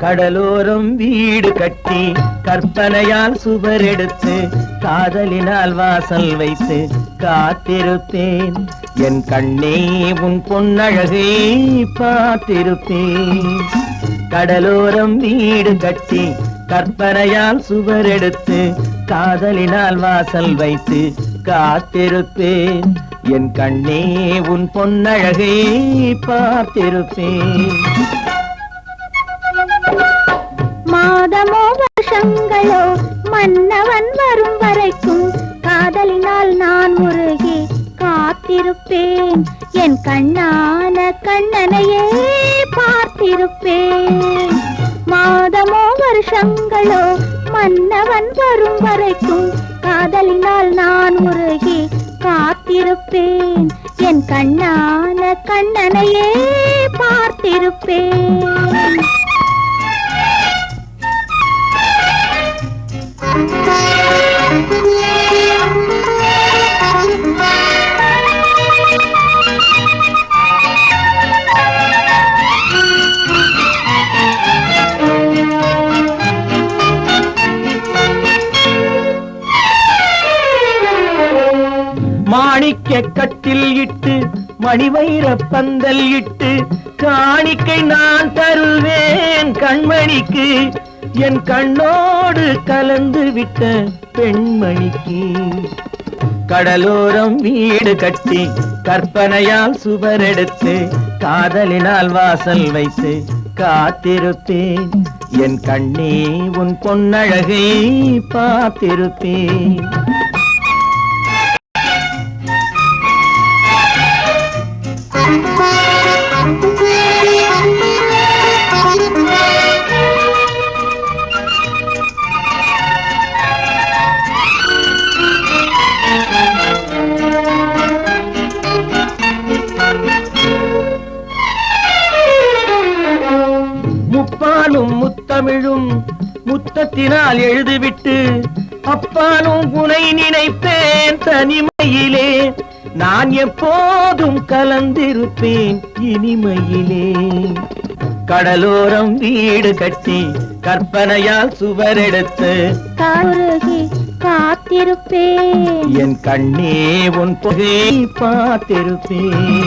கடலோரம் வீடு கட்டி கற்பனையால் சுவர் எடுத்து காதலினால் வாசல் வைத்து காத்திருப்பேன். என் கண்ணே உன் பொன்னழகை பார்த்திருப்பேன். கடலோரம் வீடு கட்டி கற்பனையால் சுவர் எடுத்து காதலினால் வாசல் வைத்து காத்திருப்பேன். என் கண்ணே உன் பொன்னழகை பார்த்திருப்பேன். மாதமோ வருஷங்களோ மன்னவன் வரும் வரைக்கும் காதலினால் நான் முருகி காத்திருப்பேன். என் கண்ணான கண்ணனையே பார்த்திருப்பேன். மாதமோ வருஷங்களோ மன்னவன் வரும் வரைக்கும் காதலினால் நான் முருகி காத்திருப்பேன். என் கண்ணான கண்ணனையே பார்த்திருப்பேன். மாணிக்க கட்டில் இட்டு மணிவைர பந்தல் இட்டு காணிக்கை நான் தருவேன் கண்மணிக்கு. என் கண்ணோடு கலந்து விட்ட பெண்மணிக்கு. கடலோரம் வீடு கட்டி கற்பனையால் சுவர் எடுத்து காதலினால் வாசல் வைத்து காத்திருப்பேன். என் கண்ணே உன் பொன்னழகை பார்த்திருப்பேன். முப்பாலும் முத்தமிழும் முத்தத்தினால் எழுதிவிட்டு அப்பாலும் உனை நினைப்பேன் தனிமையிலே. நான் எப்போதும் கலந்திருப்பேன் இனிமையிலே. கடலோரம் வீடு கட்டி கற்பனையால் சுவர் எடுத்து காத்திருப்பேன். என் கண்ணே உன் புகை பார்த்திருப்பேன்.